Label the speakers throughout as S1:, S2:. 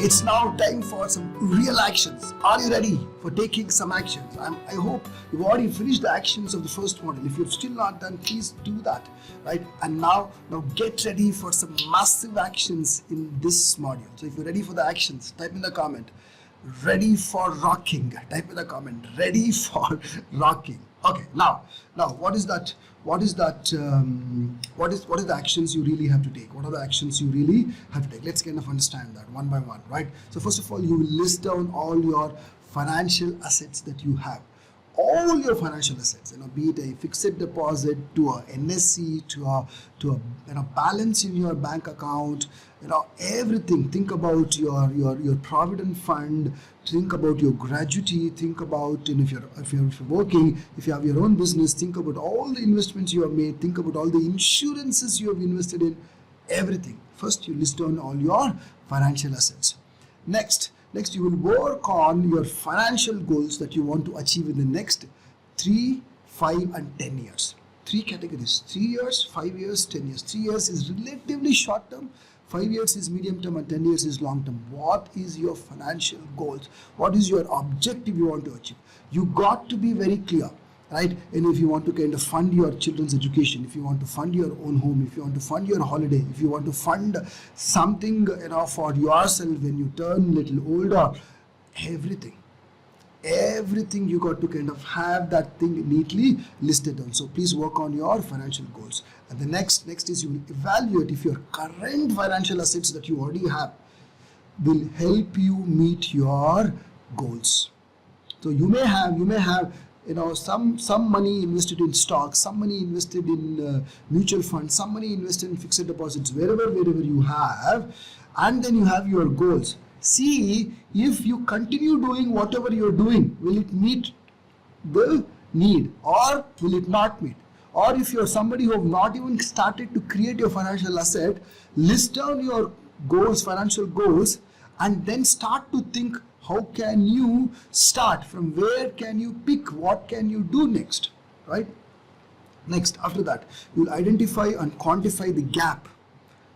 S1: it's now time for some real actions. Are you ready for taking some actions? I hope you've already finished the actions of the first module. If you've still not done, please do that, right? And now get ready for some massive actions in this module. So if you're ready for the actions, type in the comment. Ready for rocking. Type in the comment. Ready for rocking. Okay. Now, what is that? What is the actions you really have to take? What are the actions you really have to take? Let's kind of understand that one by one, right? So first of all, you will list down all your financial assets that you have. All your financial assets, be it a fixed deposit to a NSC to a balance in your bank account, everything. Think about your provident fund. Think about your gratuity. Think about if you're working, if you have your own business. Think about all the investments you have made. Think about all the insurances you have invested in. Everything. First, you list down all your financial assets. Next, you will work on your financial goals that you want to achieve in the next 3, 5, and 10 years. 3 categories: 3 years, 5 years, 10 years. 3 years is relatively short term. 5 years is medium term and 10 years is long term. What is your financial goals? What is your objective you want to achieve? You got to be very clear, right? And if you want to kind of fund your children's education, if you want to fund your own home, if you want to fund your holiday, if you want to fund something for yourself when you turn a little older, everything you got to kind of have that thing neatly listed down. So please work on your financial goals. And the next is you will evaluate if your current financial assets that you already have will help you meet your goals. So you may have some money invested in stocks, some money invested in mutual funds, some money invested in fixed deposits, wherever you have, and then you have your goals. See if you continue doing whatever you're doing, will it meet the need or will it not meet? Or if you're somebody who have not even started to create your financial asset, list down your goals, financial goals, and then start to think, how can you start? From where can you pick? What can you do next? Right? Next, after that, you will identify and quantify the gap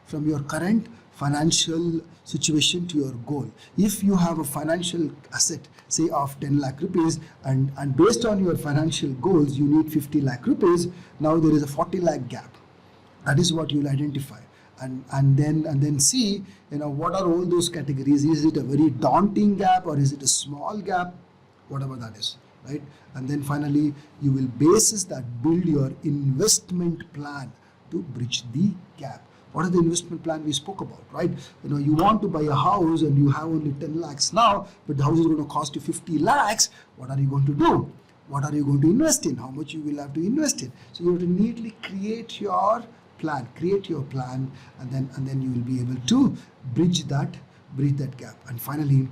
S1: from your current financial situation to your goal. If you have a financial asset, say of 10 lakh rupees, and based on your financial goals, you need 50 lakh rupees, now there is a 40 lakh gap. That is what you will identify. And then see, what are all those categories? Is it a very daunting gap or is it a small gap? Whatever that is, right? And then finally, you will basis that build your investment plan to bridge the gap. What is the investment plan we spoke about, right? You want to buy a house and you have only 10 lakhs now, but the house is going to cost you 50 lakhs. What are you going to do? What are you going to invest in? How much you will have to invest in? So you have to neatly create your plan, and then you will be able to bridge that gap. And finally,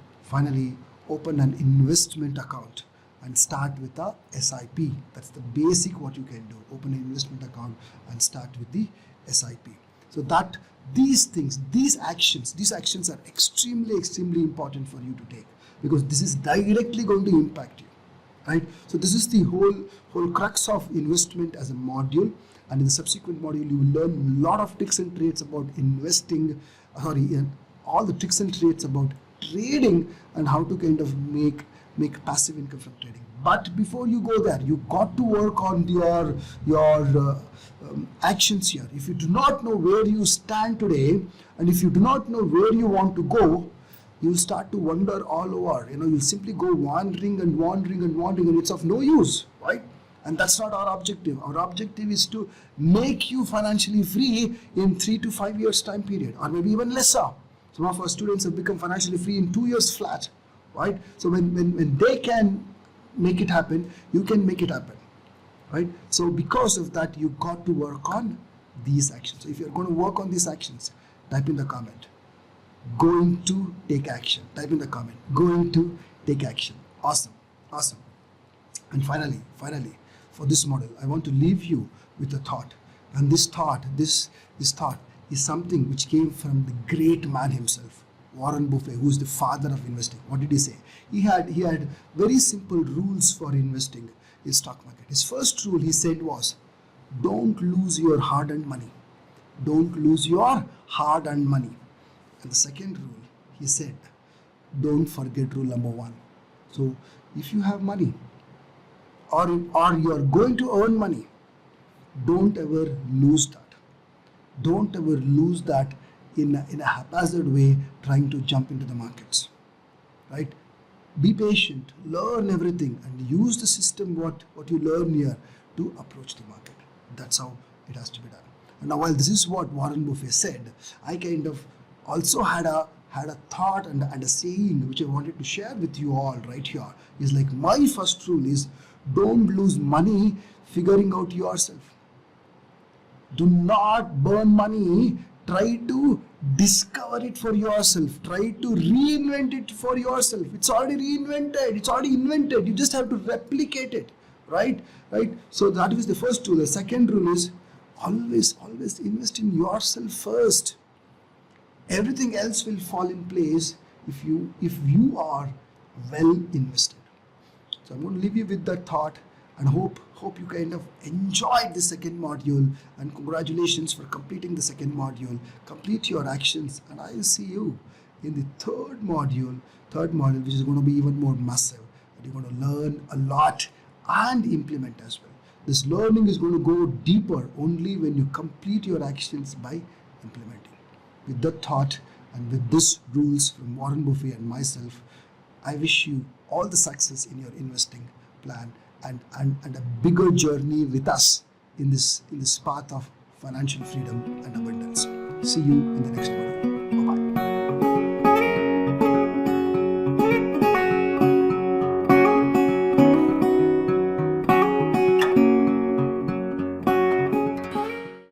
S1: open an investment account and start with a SIP. That's the basic what you can do. Open an investment account and start with the SIP. So that these actions are extremely important for you to take, because this is directly going to impact you, right? So this is the whole crux of investment as a module. And in the subsequent module, you will learn a lot of tricks and trades about investing, and all the tricks and trades about trading and how to kind of make passive income from trading. But before you go there, you got to work on your actions here. If you do not know where you stand today, and if you do not know where you want to go, you'll start to wander all over. You'll simply go wandering, and it's of no use, right? And that's not our objective. Our objective is to make you financially free in 3 to 5 years time period, or maybe even lesser. Some of our students have become financially free in 2 years flat, right? So when they can make it happen, you can make it happen, right? So because of that, you got to work on these actions. So if you're going to work on these actions, type in the comment, going to take action. Type in the comment, going to take action. Awesome. And finally, for this model, I want to leave you with a thought. And this thought is something which came from the great man himself, Warren Buffett, who is the father of investing. What did he say? He had very simple rules for investing in stock market. His first rule, he said, was don't lose your hard-earned money. Don't lose your hard-earned money. And the second rule, he said, don't forget rule number 1. So if you have money or you are going to earn money, don't ever lose that. Don't ever lose that in a haphazard way trying to jump into the markets, right? Be patient, learn everything, and use the system what you learn here to approach the market. That's how it has to be done. And now, while this is what Warren Buffett said, I kind of also had a thought and a saying which I wanted to share with you all right here. Is like, my first rule is, don't lose money figuring out yourself. Do not burn money. Try to discover it for yourself. Try to reinvent it for yourself. It's already reinvented. It's already invented. You just have to replicate it, right? So that is the first rule. The second rule is always invest in yourself first. Everything else will fall in place if you are well invested. So I'm going to leave you with that thought, and hope you kind of enjoyed the second module, and congratulations for completing the second module. Complete your actions, and I will see you in the third module, which is going to be even more massive. And you're going to learn a lot and implement as well. This learning is going to go deeper only when you complete your actions by implementing. With that thought and with these rules from Warren Buffett and myself, I wish you all the success in your investing plan and a bigger journey with us in this path of financial freedom and abundance. See you in the next one.